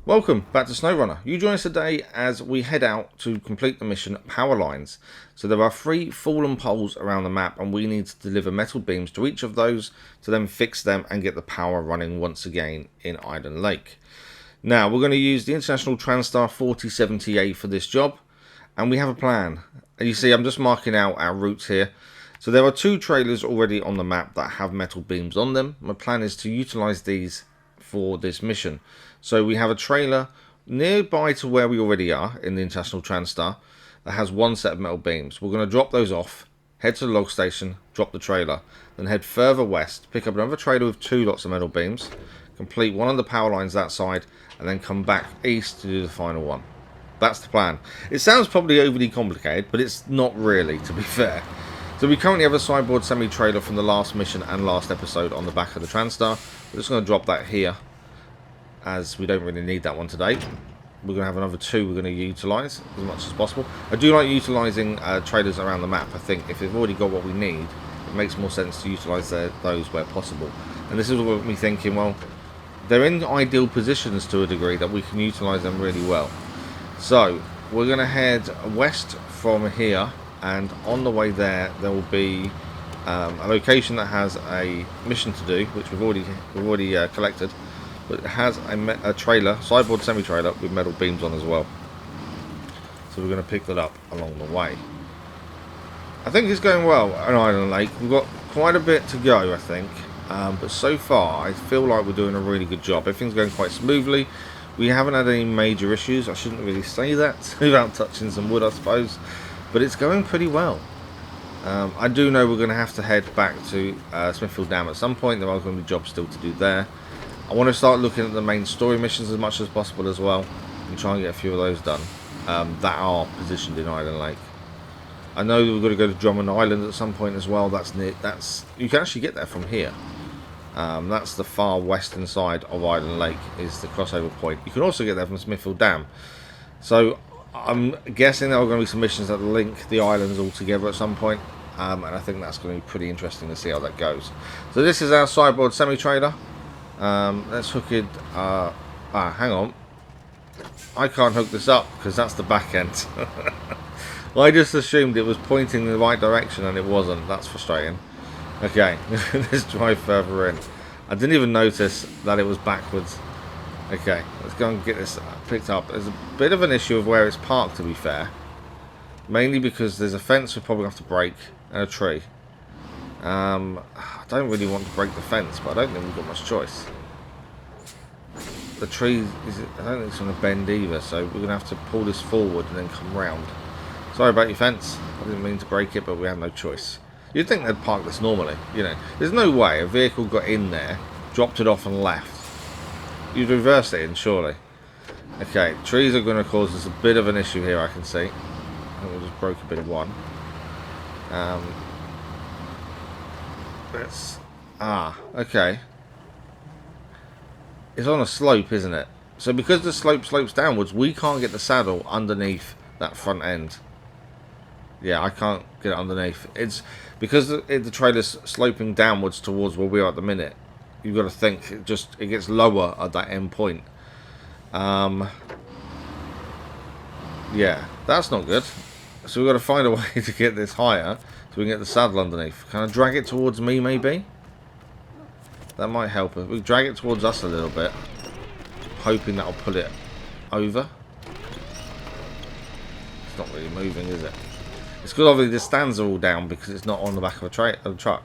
Welcome back to SnowRunner. You join us today as we head out to complete the mission Power Lines. So there are 3 fallen poles around the map and we need to deliver metal beams to each of those to then fix them and get the power running once again in Island Lake. Now we're going to use the International Transtar 4070A for this job and we have a plan. And you see I'm just marking out our routes here. So there are 2 trailers already on the map that have metal beams on them. My plan is to utilize these for this mission. So we have a trailer nearby to where we already are in the International Transtar that has 1 set of metal beams. We're going to drop those off, head to the log station, drop the trailer, then head further west, pick up another trailer with 2 lots of metal beams, complete one of the power lines that side, and then come back east to do the final one. That's the plan. It sounds probably overly complicated, but it's not really, to be fair. So we currently have a Sideboard Semi-Trailer from the last mission and last episode on the back of the Transtar. We're just going to drop that here, as we don't really need that one today. We're going to have another 2 we're going to utilise as much as possible. I do like utilising trailers around the map. I think if they've already got what we need, it makes more sense to utilise those where possible. And this is what got me thinking, well, they're in ideal positions to a degree that we can utilise them really well. So we're going to head west from here, and on the way there will be a location that has a mission to do, which we've already collected. But it has a trailer, sideboard semi-trailer with metal beams on as well. So we're going to pick that up along the way. I think it's going well on Island Lake. We've got quite a bit to go, I think. But so far, I feel like we're doing a really good job. Everything's going quite smoothly. We haven't had any major issues. I shouldn't really say that without touching some wood, I suppose. But it's going pretty well. I do know we're going to have to head back to Smithfield Dam at some point. There are going to be jobs still to do there. I want to start looking at the main story missions as much as possible as well, and try and get a few of those done that are positioned in Island Lake. I know we've got to go to Drummond Island at some point as well. That's near. You can actually get there from here. That's the far western side of Island Lake is the crossover point. You can also get there from Smithfield Dam. So I'm guessing there are going to be some missions that link the islands all together at some point, and I think that's going to be pretty interesting to see how that goes. So this is our sideboard semi-trailer. Let's hook it. Hang on. I can't hook this up because that's the back end. I just assumed it was pointing in the right direction and it wasn't. That's frustrating. Okay, let's drive further in. I didn't even notice that it was backwards. Okay, let's go and get this picked up. There's a bit of an issue of where it's parked, to be fair. Mainly because there's a fence we probably have to break and a tree. I don't really want to break the fence, but I don't think we've got much choice. The tree I don't think it's going to bend either, so we're going to have to pull this forward and then come round. Sorry about your fence. I didn't mean to break it, but we have no choice. You'd think they'd park this normally, you know. There's no way a vehicle got in there, dropped it off and left. You'd reverse it in, surely. Okay, trees are going to cause us a bit of an issue here, I can see. I think we just broke a bit of one. Okay. It's on a slope, isn't it? So because the slope slopes downwards, we can't get the saddle underneath that front end. Yeah, I can't get it underneath. It's because the trailer's sloping downwards towards where we are at the minute. You've got to think it gets lower at that end point. Yeah, that's not good. So we've got to find a way to get this higher so we can get the saddle underneath. Can I drag it towards me, maybe? That might help us. We drag it towards us a little bit, hoping that'll pull it over. It's not really moving, is it? It's because obviously the stands are all down because it's not on the back of a truck.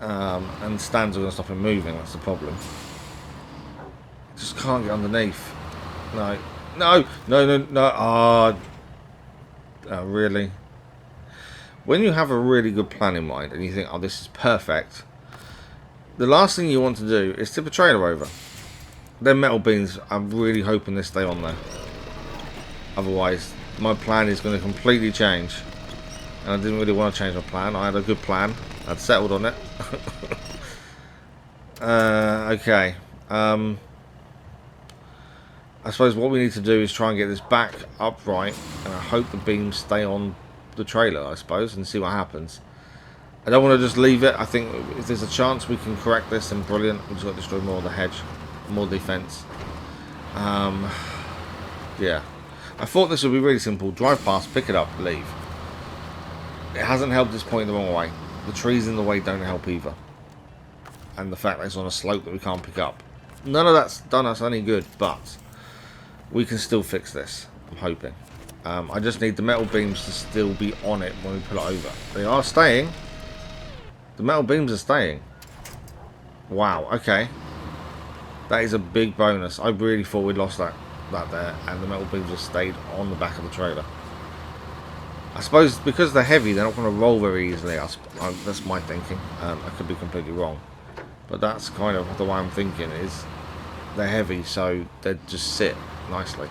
And stands are going to stop it moving, that's the problem. Just can't get underneath. No. Oh, really? When you have a really good plan in mind and you think, oh, this is perfect, the last thing you want to do is tip a trailer over. Them metal beams, I'm really hoping they stay on there. Otherwise, my plan is going to completely change. And I didn't really want to change my plan. I had a good plan. I'd settled on it. Okay. I suppose what we need to do is try and get this back upright, and I hope the beams stay on the trailer, I suppose, and see what happens. I don't want to just leave it. I think if there's a chance we can correct this, then brilliant. We've just got to destroy more of the hedge, more defense. Yeah. I thought this would be really simple. Drive past, pick it up, leave. It hasn't helped this point the wrong way. The trees in the way don't help either. And the fact that it's on a slope that we can't pick up. None of that's done us any good, but we can still fix this. I'm hoping. I just need the metal beams to still be on it when we pull it over. They are staying. The metal beams are staying. Wow, okay. That is a big bonus. I really thought we'd lost that there, and the metal beams have stayed on the back of the trailer. I suppose because they're heavy, they're not going to roll very easily. That's my thinking. I could be completely wrong. But that's kind of the way I'm thinking is they're heavy, so they just sit nicely.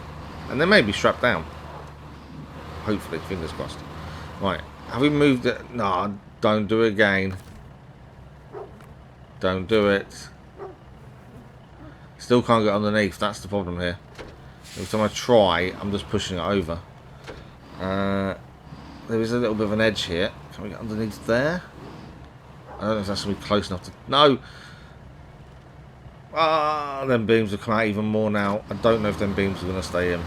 And they may be strapped down. Hopefully, fingers crossed. Right, have we moved it? No, don't do it again. Don't do it. Still can't get underneath, that's the problem here. Every time I try, I'm just pushing it over. There is a little bit of an edge here. Can we get underneath there? I don't know if that's going to be close enough to... No! Ah, them beams have come out even more now. I don't know if them beams are going to stay in.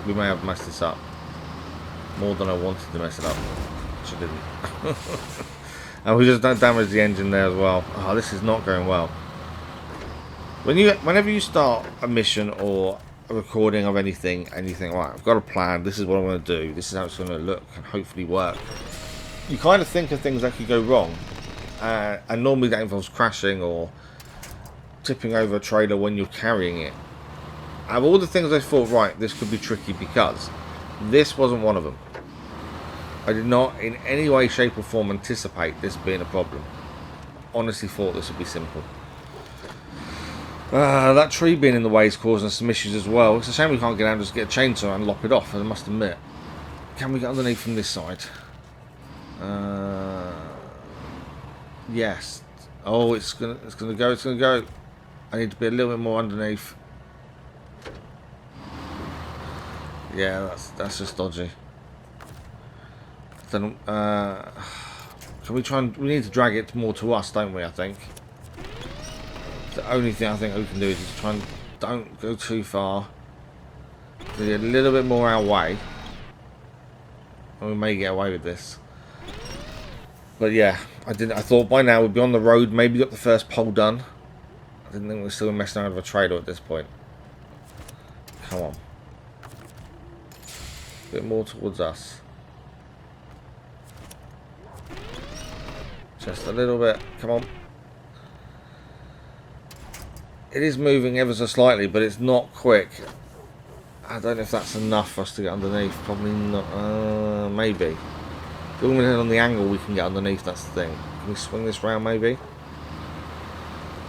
We may have messed this up. More than I wanted to mess it up. Which I didn't. And we just don't damage the engine there as well. Oh, this is not going well. Whenever you start a mission or a recording of anything and you think, right, I've got a plan, this is what I'm going to do, this is how it's going to look and hopefully work, you kind of think of things that could go wrong, and normally that involves crashing or tipping over a trailer when you're carrying it. Out of all the things I thought, right, this could be tricky, because this wasn't one of them. I did not in any way, shape or form anticipate this being a problem. Honestly thought this would be simple. That tree being in the way is causing us some issues as well. It's a shame we can't get out and just get a chainsaw and lop it off, I must admit. Can we get underneath from this side? Yes. Oh, it's gonna go. I need to be a little bit more underneath. Yeah, that's just dodgy. Then can we try and... We need to drag it more to us, don't we, I think? The only thing I think we can do is just try and don't go too far. Be a little bit more our way. And we may get away with this. But yeah, I thought by now we'd be on the road, maybe got the first pole done. I didn't think we were still messing around with a trailer at this point. Come on. A bit more towards us. Just a little bit. Come on. It is moving ever so slightly, but it's not quick. I don't know if that's enough for us to get underneath. Probably not. Maybe. When we head on the angle, we can get underneath. That's the thing. Can we swing this round, maybe?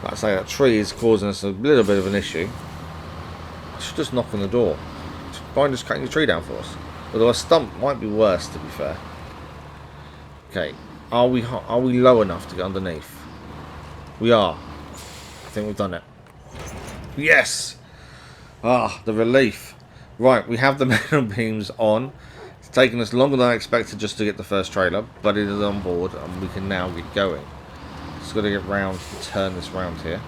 Like I say, that tree is causing us a little bit of an issue. I should just knock on the door. Mind just cutting the tree down for us. Although a stump might be worse, to be fair. Okay. Are we low enough to get underneath? We are. I think we've done it. Yes! Ah, the relief. Right, we have the metal beams on. It's taken us longer than I expected just to get the first trailer, but it is on board and we can now get going. Just got to get round, turn this round here.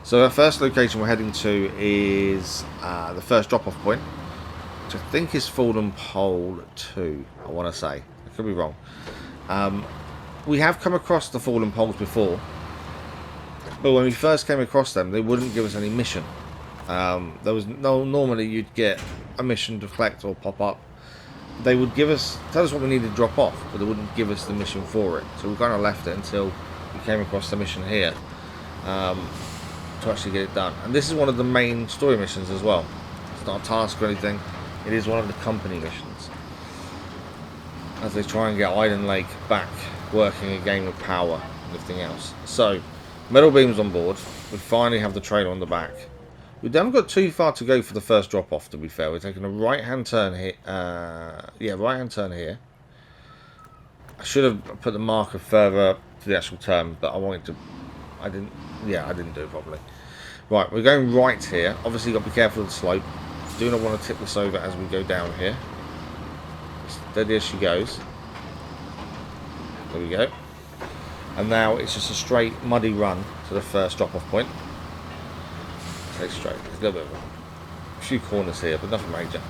So our first location we're heading to is the first drop-off point, which I think is Fallen Pole 2, I want to say. I could be wrong. We have come across the Fallen Poles before, but when we first came across them, they wouldn't give us any mission. There was normally you'd get a mission to collect or pop up. They would tell us what we needed to drop off, but they wouldn't give us the mission for it. So we kind of left it until we came across the mission here to actually get it done. And this is one of the main story missions as well. It's not a task or anything. It is one of the company missions, as they try and get Island Lake back working again with power and everything else. So, metal beams on board. We finally have the trailer on the back. We haven't got too far to go for the first drop off, to be fair. We're taking a right-hand turn here. Yeah, right-hand turn here. I should have put the marker further to the actual turn, but I wanted to... I didn't do it properly. Right, we're going right here. Obviously, you've got to be careful of the slope. Do not want to tip this over as we go down here. Steady as she goes. There we go. And now it's just a straight muddy run to the first drop-off point. stay straight. There's a little bit of a few corners here, but nothing major.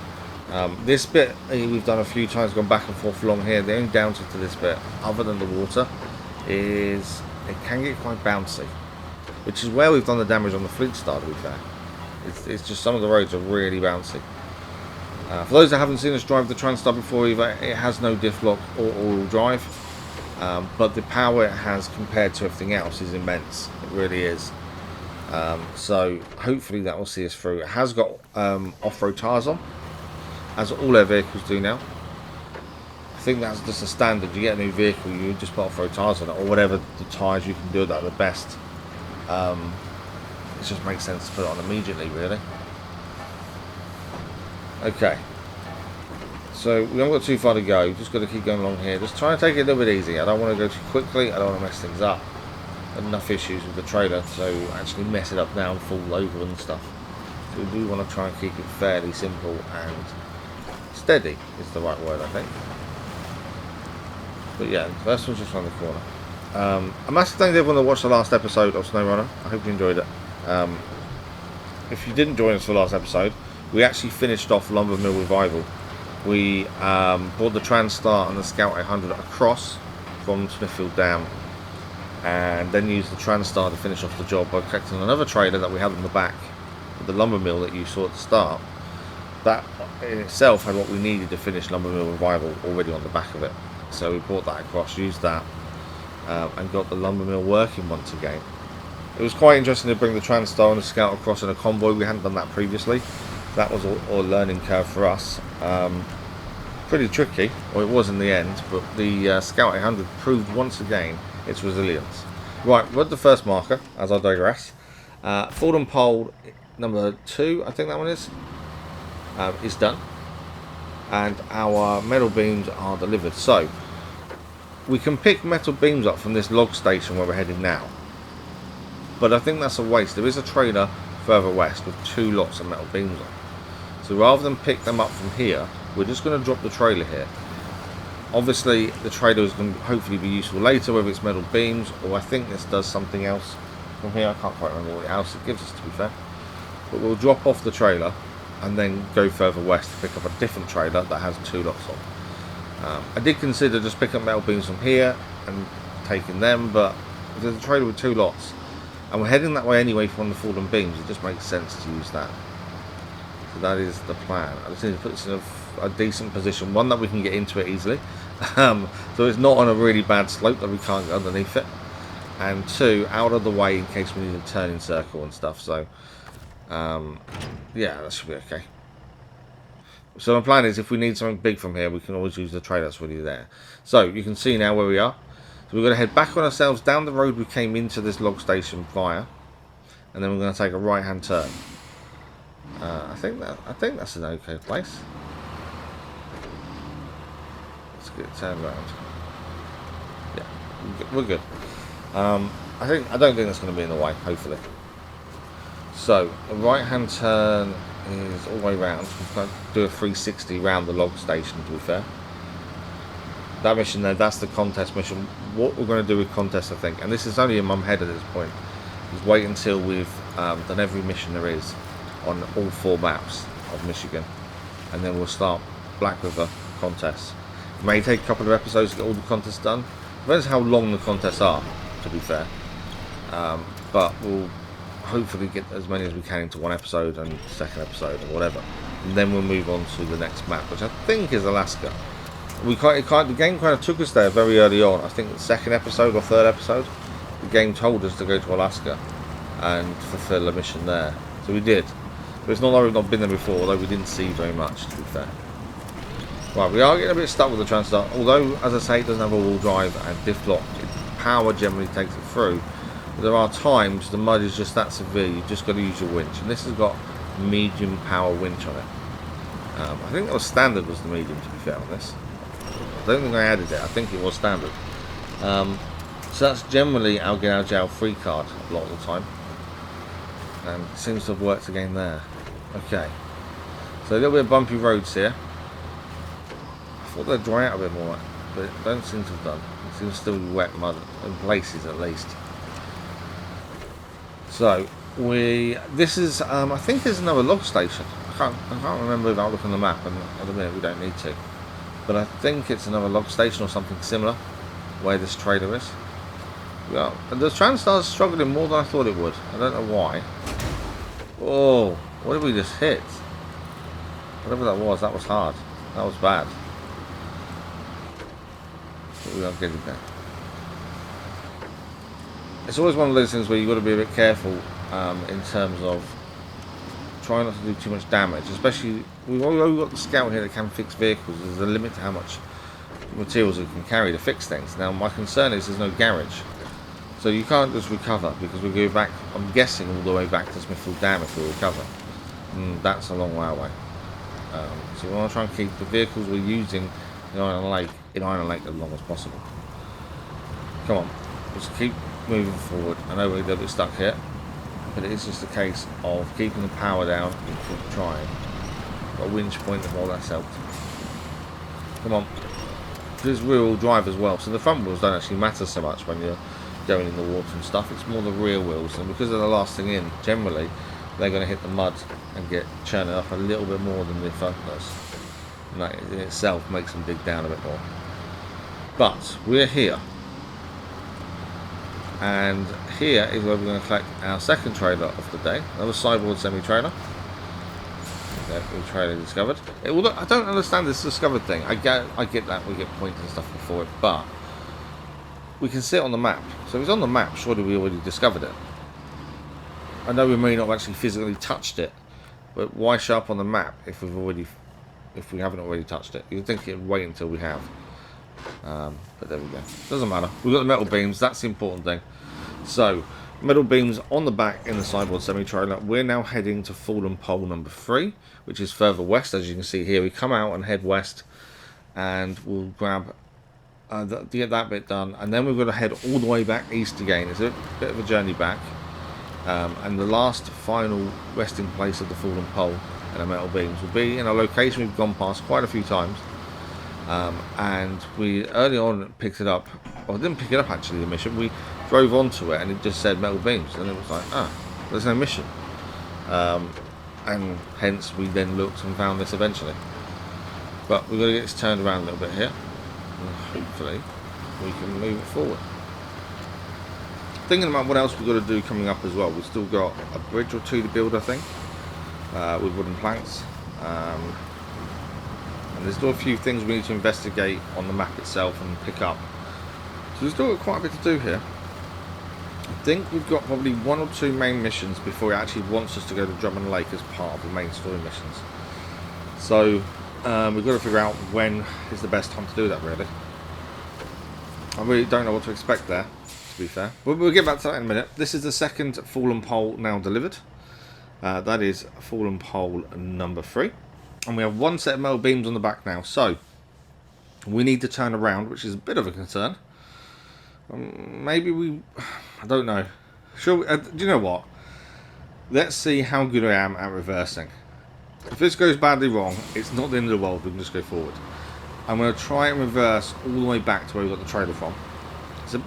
This bit we've done a few times, gone back and forth along here. The only downside to this bit, other than the water, is it can get quite bouncy, which is where we've done the damage on the Fleet Star, to be fair. It's just some of the roads are really bouncy. For those that haven't seen us drive the Transtar before either, it has no diff lock or all-wheel drive, but the power it has compared to everything else is immense. It really is. So hopefully that will see us through. It has got off-road tyres on, as all our vehicles do now. I think that's just a standard. You get a new vehicle, you just put off-road tyres on it, or whatever the tyres you can do that are the best. It just makes sense to put it on immediately, really. Okay, so we haven't got too far to go. Just got to keep going along here. Just try and take it a little bit easy. I don't want to go too quickly. I don't want to mess things up. Enough issues with the trailer, so actually mess it up now and fall over and stuff. So we do want to try and keep it fairly simple and steady is the right word, I think. But yeah, the first one's just around the corner. A massive thank you to everyone that watched the last episode of SnowRunner. I hope you enjoyed it. If you didn't join us for the last episode, we actually finished off Lumber Mill Revival. We brought the Transtar and the Scout 800 across from Smithfield Dam, and then used the Transtar to finish off the job by collecting another trailer that we had in the back of the lumber mill that you saw at the start. That in itself had what we needed to finish Lumber Mill Revival already on the back of it. So we brought that across, used that, and got the lumber mill working once again. It was quite interesting to bring the Transtar and the Scout across in a convoy. We hadn't done that previously. That was a learning curve for us. Pretty tricky, or it was in the end, but the Scout 800 proved once again its resilience. Right, we're at the first marker, as I digress. Fallen pole number 2, I think that one is done. And our metal beams are delivered. So, we can pick metal beams up from this log station where we're heading now. But I think that's a waste. There is a trailer further west with 2 lots of metal beams on. So rather than pick them up from here, we're just going to drop the trailer here. Obviously the trailer is going to hopefully be useful later, whether it's metal beams or I think this does something else from here. I can't quite remember what else it gives us, to be fair. But we'll drop off the trailer and then go further west to pick up a different trailer that has 2 lots on. I did consider just picking up metal beams from here and taking them, but if there's a trailer with 2 lots and we're heading that way anyway from the fallen beams, it just makes sense to use that. So that is the plan. I just need to put this in a decent position, one that we can get into it easily, so it's not on a really bad slope that we can't get underneath it, and 2, out of the way in case we need to turn in circle and stuff. So yeah, that should be okay. So my plan is if we need something big from here, we can always use the trailer that's already there. So you can see now where we are. So we're going to head back on ourselves down the road we came into this log station via, and then we're going to take a right hand turn. I think that's an okay place. Let's get it turned around. Yeah, we're good. I don't think that's going to be in the way, hopefully. So a right hand turn is all the way around. We've got to do a 360 round the log station, to be fair. That mission there, that's the contest mission. What we're going to do with contest, I think, and this is only in my head at this point, is wait until we've done every mission there is on all 4 maps of Michigan, and then we'll start Black River contests. It may take a couple of episodes to get all the contests done. Depends how long the contests are, to be fair. But we'll hopefully get as many as we can into 1 episode and 2nd episode or whatever, and then we'll move on to the next map, which I think is Alaska. The game kind of took us there very early on. I think the 2nd episode or 3rd episode, the game told us to go to Alaska and fulfill a mission there. So we did. But it's not like we've not been there before, although we didn't see very much, to be fair. Right, we are getting a bit stuck with the Transtar, although, as I say, it doesn't have all-wheel drive and diff lock. Power generally takes it through. But there are times the mud is just that severe, you've just got to use your winch. And this has got medium power winch on it. I think that was standard, was the medium, to be fair on this. I don't think I added it, I think it was standard. So that's generally our get out of jail free card a lot of the time. And it seems to have worked again there. Okay. So a little bit of bumpy roads here. I thought they'd dry out a bit more, but it don't seem to have done. It seems to still be wet mud, in places at least. So, This is I think there's another log station. I can't remember without looking at the map, and at the minute we don't need to. But I think it's another log station or something similar where this trailer is. Yeah, the Transtar's struggling more than I thought it would. I don't know why. Oh, what did we just hit? Whatever that was hard. That was bad. But we are getting there. It's always one of those things where you've got to be a bit careful in terms of trying not to do too much damage. Especially, we've only got the scout here that can fix vehicles. There's a limit to how much materials it can carry to fix things. Now, my concern is there's no garage. So you can't just recover, because we go back, I'm guessing, all the way back to Smithfield Dam if we recover. And that's a long way away. So we want to try and keep the vehicles we're using in Iron Lake as long as possible. Come on, let's keep moving forward. I know we're a little bit stuck here, but it is just a case of keeping the power down and keep trying. Got a winch point as well, that's helped. Come on. There's rear-wheel drive as well, so the front wheels don't actually matter so much when you're going in the water and stuff. It's more the rear wheels, and because they're the last thing in, generally they're going to hit the mud and get churning up a little bit more than the front does, and that in itself makes them dig down a bit more. But we're here, and here is where we're going to collect our second trailer of the day, another Sideboard Semi-Trailer. Trailer discovered. I don't understand this discovered thing. I get that we get points and stuff before it, but we can see it on the map. So if it's on the map, surely we already discovered it. I know we may not have actually physically touched it, but why show up on the map if we haven't already touched it? You'd think it'd wait until we have. But there we go. Doesn't matter. We've got the metal beams. That's the important thing. So metal beams on the back in the Sideboard Semi-Trailer. We're now heading to Fallen Pole number 3, which is further west. As you can see here, we come out and head west, and we'll grab to get that bit done, and then we're going to head all the way back east again. It's a bit of a journey back, and the last final resting place of the Fallen Pole and the metal beams will be in a location we've gone past quite a few times, and we early on picked it up. Well, I didn't pick it up actually, the mission. We drove onto it and it just said metal beams, and it was like, there's no mission, and hence we then looked and found this eventually. But we've got to get this turned around a little bit here, and hopefully we can move it forward. Thinking about what else we've got to do coming up as well. We've still got a bridge or two to build, I think, with wooden planks, and there's still a few things we need to investigate on the map itself and pick up. So we've still got quite a bit to do here. I think we've got probably one or two main missions before he actually wants us to go to Drummond Lake as part of the main story missions. So we've got to figure out when is the best time to do that, really. I really don't know what to expect there, to be fair. But we'll get back to that in a minute. This is the second Fallen Pole now delivered. That is Fallen Pole number 3. And we have one set of metal beams on the back now. So we need to turn around, which is a bit of a concern. Maybe I don't know. Do you know what? Let's see how good I am at reversing. If this goes badly wrong, it's not the end of the world. We can just go forward. I'm going to try and reverse all the way back to where we got the trailer from. It's it's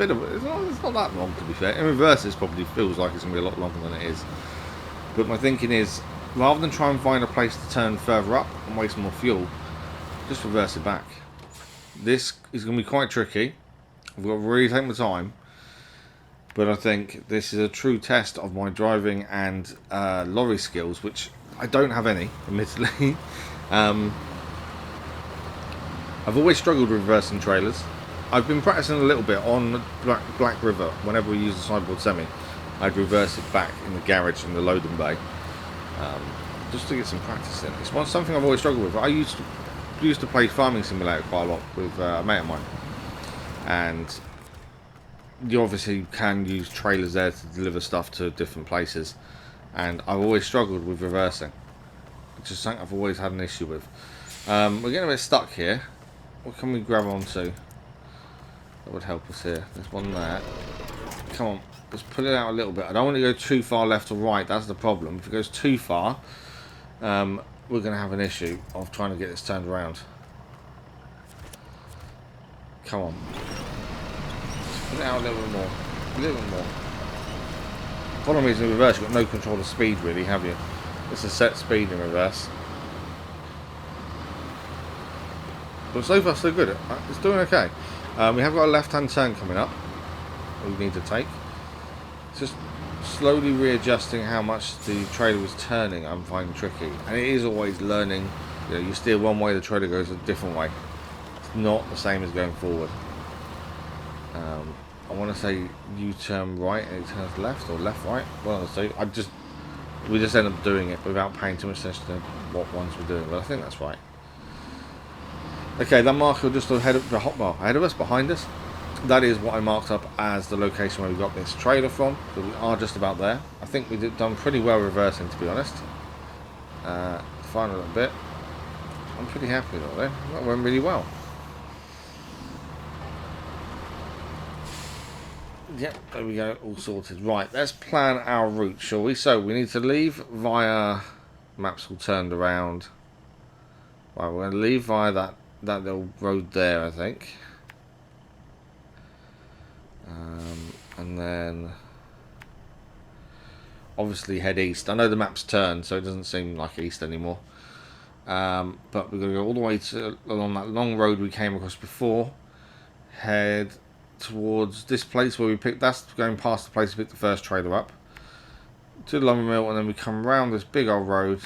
not that long, to be fair. In reverse, it probably feels like it's going to be a lot longer than it is. But my thinking is, rather than try and find a place to turn further up and waste more fuel, just reverse it back. This is going to be quite tricky. I've got to really take my time, but I think this is a true test of my driving and lorry skills, which I don't have any, admittedly. I've always struggled with reversing trailers. I've been practicing a little bit on Black River. Whenever we use the Sideboard Semi, I'd reverse it back in the garage in the loading bay, just to get some practice in. It's something I've always struggled with. I used to play Farming Simulator quite a lot with a mate of mine. And you obviously can use trailers there to deliver stuff to different places, and I've always struggled with reversing, which is something I've always had an issue with. We're getting a bit stuck here. What can we grab onto that would help us here? There's one there. Come on, let's pull it out a little bit. I don't want to go too far left or right. That's the problem. If it goes too far, we're going to have an issue of trying to get this turned around. Come on. Put it out a little bit more. A little bit more. Problem is in reverse, you've got no control of speed really, have you? It's a set speed in reverse. But so far so good. It's doing okay. We have got a left-hand turn coming up. We need to take. It's just slowly readjusting how much the trailer is turning. I'm finding tricky, and it is always learning. You know, you steer one way, the trailer goes a different way. It's not the same as going forward. I want to say you turn right and it turns left, or left right. Well, so we just end up doing it without paying too much attention to what ones we're doing. But I think that's right. Okay, that marker just ahead of us, behind us. That is what I marked up as the location where we got this trailer from. So we are just about there. I think we've done pretty well reversing, to be honest. Final little bit. I'm pretty happy with that. That went really well. Yep, there we go, all sorted. Right, let's plan our route, shall we? So we need to leave via maps all turned around. Right, we're going to leave via that little road there, I think. And then obviously head east. I know the map's turned, so it doesn't seem like east anymore. But we're going to go all the way along that long road we came across before. Head towards this place where we picked. That's going past the place we picked the first trailer up. To the lumber mill, and then we come around this big old road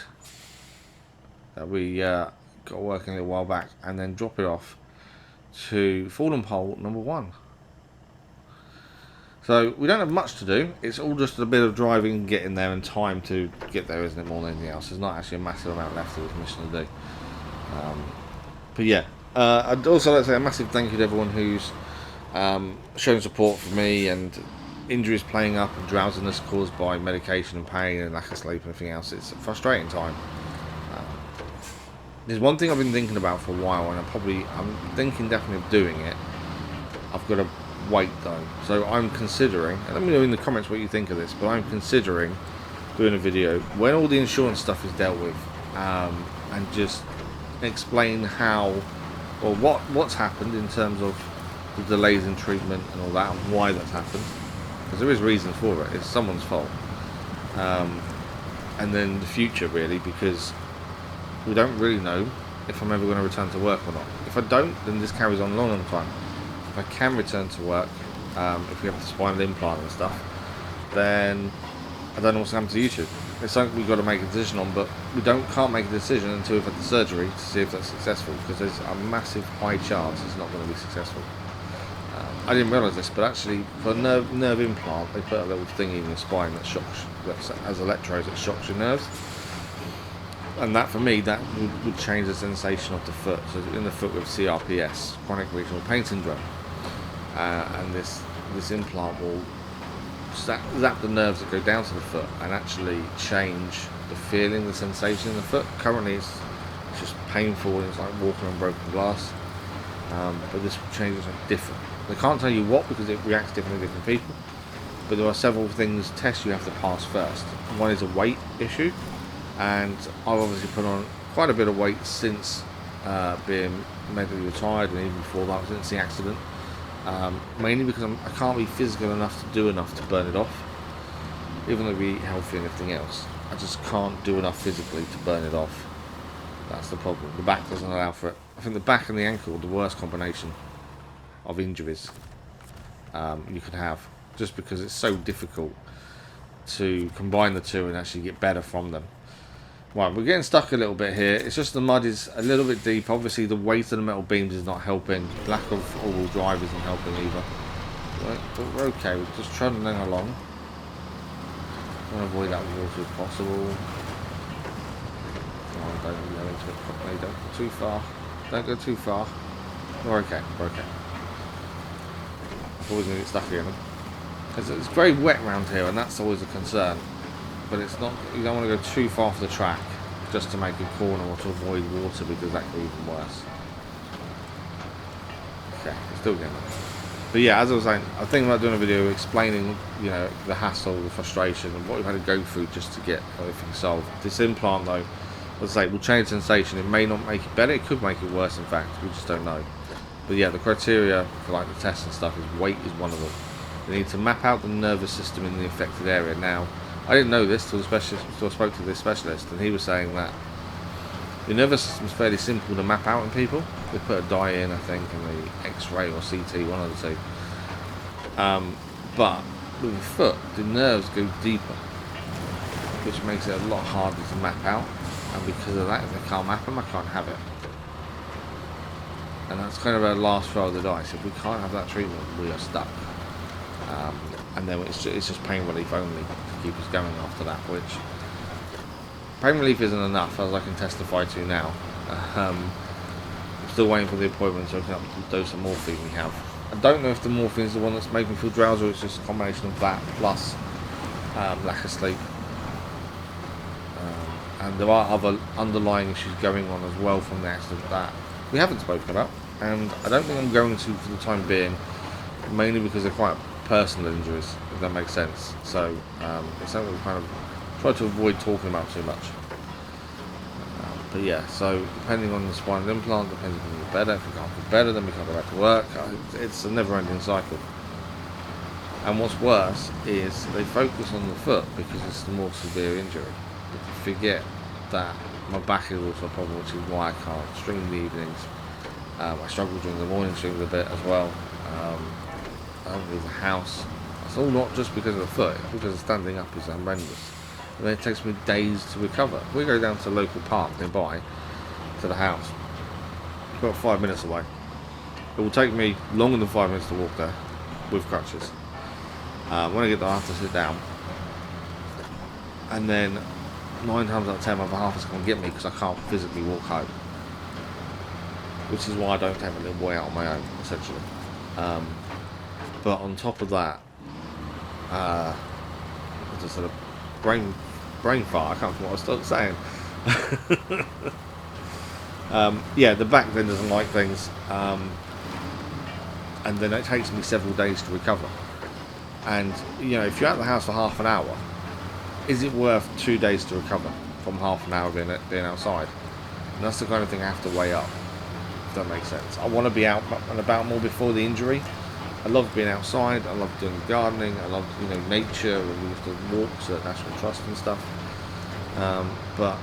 that we got working a little while back, and then drop it off to fallen pole number 1. So we don't have much to do. It's all just a bit of driving, getting there, and time to get there, isn't it? More than anything else. There's not actually a massive amount left of this mission to do. But yeah, I'd also like to say a massive thank you to everyone who's shown support for me, and injuries playing up and drowsiness caused by medication and pain and lack of sleep and everything else. It's a frustrating time. There's one thing I've been thinking about for a while, and I'm thinking definitely of doing it. I've got to wait though, so I'm considering, and let me know in the comments what you think of this, but I'm considering doing a video when all the insurance stuff is dealt with, and just explain how, or what's happened in terms of the delays in treatment and all that, and why that's happened, because there is reasons for it. It's someone's fault. And then the future, really, because we don't really know if I'm ever going to return to work or not. If I don't, then this carries on a long time. If I can return to work, if we have the spinal implant and stuff, then I don't know what's happened to YouTube. It's something we've got to make a decision on, but we can't make a decision until we've had the surgery to see if that's successful, because there's a massive high chance it's not going to be successful. I didn't realise this, but actually for a nerve implant, they put a little thing in your spine that has electrodes that shocks your nerves. And that, for me, that would change the sensation of the foot. So in the foot with CRPS, chronic regional pain syndrome, and this implant will zap the nerves that go down to the foot and actually change the feeling, the sensation in the foot. Currently it's just painful and it's like walking on broken glass, but this will change it something different. They can't tell you what, because it reacts differently to different people, but there are several tests you have to pass first. One is a weight issue, and I've obviously put on quite a bit of weight since being medically retired, and even before that, since the accident. Mainly because I can't be physical enough to do enough to burn it off, even though we eat healthy and everything else. I just can't do enough physically to burn it off. That's the problem. The back doesn't allow for it. I think the back and the ankle are the worst combination of injuries you can have, just because it's so difficult to combine the two and actually get better from them. Right, we're getting stuck a little bit here. It's just the mud is a little bit deep. Obviously the weight of the metal beams is not helping. Lack of all-wheel drive isn't helping either. Right, but we're okay. We're just trundling along. Trying to avoid that water if possible. Oh, don't go into it properly. Don't go too far. Don't go too far. We're okay. We're okay. I'm always going to get stuck again. It's very wet around here, and that's always a concern. But it's not. You don't want to go too far off the track just to make a corner or to avoid water, because that could be even worse. Okay, we're still getting there. But yeah, as I was saying, I'm thinking about doing a video explaining, you know, the hassle, the frustration, and what we've had to go through just to get everything solved. This implant, though, as I say, will change sensation. It may not make it better. It could make it worse. In fact, we just don't know. But yeah, the criteria for like the tests and stuff is weight is one of them. They need to map out the nervous system in the affected area. Now, I didn't know this till I spoke to this specialist, and he was saying that the nervous system is fairly simple to map out in people. They put a dye in, I think, and the X-ray or CT, one of the two. But with the foot, the nerves go deeper, which makes it a lot harder to map out. And because of that, if they can't map them, I can't have it. And that's kind of our last throw of the dice. If we can't have that treatment, we are stuck. And then it's just pain relief only to keep us going after that, which pain relief isn't enough, as I can testify to now. I'm still waiting for the appointment to open up the dose of morphine we have. I don't know if the morphine is the one that's making me feel drowsy, or it's just a combination of that plus lack of sleep. And there are other underlying issues going on as well from the accident that we haven't spoken about, and I don't think I'm going to for the time being, mainly because they're quite personal injuries, if that makes sense. So it's something we kind of try to avoid talking about too much. But yeah, so depending on the spinal implant, depends if we can get better. If we can't get better, then we can't go back to work. It's a never-ending cycle. And what's worse is they focus on the foot because it's the more severe injury. But they forget that my back is also a problem, which is why I can't string in the evenings. I struggle during the morning strings a bit as well. I don't leave the house. It's all not just because of the foot, it's because standing up is horrendous. And then it takes me days to recover. If we go down to a local park nearby, to the house, about 5 minutes away. It will take me longer than 5 minutes to walk there, with crutches. When I get there, I have to sit down. And then 9 times out of 10, my other half is going to get me because I can't physically walk home. Which is why I don't take my little boy out on my own, essentially. But on top of that, just sort of brain fart. I can't remember what I was saying. Yeah, the back then doesn't like things, and then it takes me several days to recover. And you know, if you're at the house for half an hour, is it worth 2 days to recover from half an hour being outside? And that's the kind of thing I have to weigh up, if that makes sense. I want to be out and about more before the injury. I love being outside, I love doing gardening, I love, you know, nature, and we used to walks at National Trust and stuff. But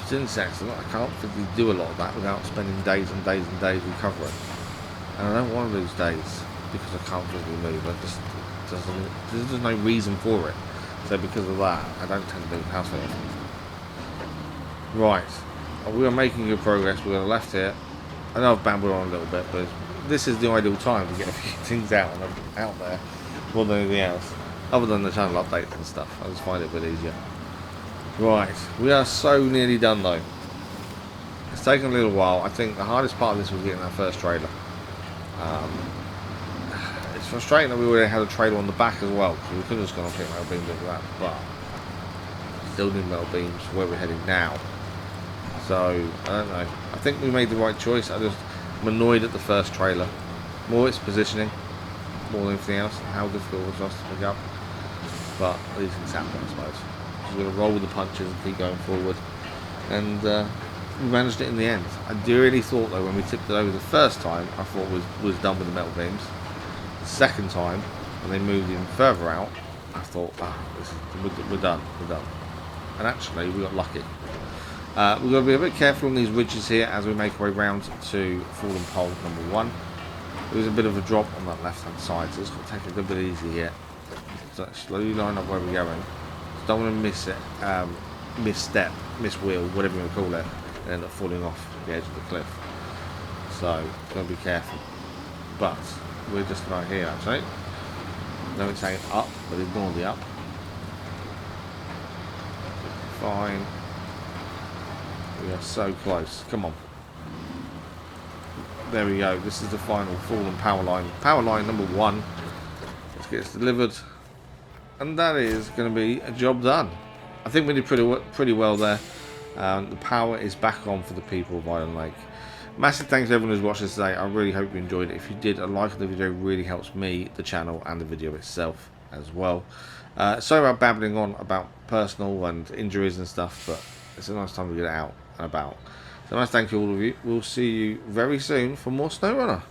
since accident, I can't physically do a lot of that without spending days and days and days recovering. And I don't want to lose days because I can't physically move. There's just no reason for it. So because of that, I don't tend to leave the house very often. Right, we are making good progress. We're left here. I know I've babbled on a little bit, but this is the ideal time to get a few things out there more than anything else, other than the channel updates and stuff. I just find it a bit easier. Right, we are so nearly done though. It's taken a little while. I think the hardest part of this was getting that first trailer. It's frustrating that we already had a trailer on the back as well, because we could have just gone and picked metal beams like that, but still need metal beams where we're heading now. So I don't know. I think we made the right choice. I'm annoyed at the first trailer. More its positioning, more than anything else, and how difficult it was for us to pick up. But these things happen, I suppose. We're going to roll with the punches and keep going forward. And we managed it in the end. I really thought though, when we tipped it over the first time, I thought was done with the metal beams. The second time, when they moved even further out, I thought, we're done. And actually, we got lucky. We've got to be a bit careful on these ridges here as we make our way round to fallen pole number 1. There's a bit of a drop on that left hand side, so it's got to take it a little bit easy here. So slowly line up where we're going. So don't want to miss it, misstep, miswheel, whatever you want to call it, and end up falling off the edge of the cliff. So got to be careful. But we're just about here actually. No, it's saying up, but ignore the up. Fine. We are so close. Come on. There we go. This is the final fallen power line. Power line number 1. Let's get this delivered. And that is going to be a job done. I think we did pretty well there. The power is back on for the people of Island Lake. Massive thanks to everyone who's watched this today. I really hope you enjoyed it. If you did, a like of the video really helps me, the channel, and the video itself as well. Sorry about babbling on about personal and injuries and stuff, but it's a nice time to get it out and about. So nice thank you all of you. We'll see you very soon for more SnowRunner.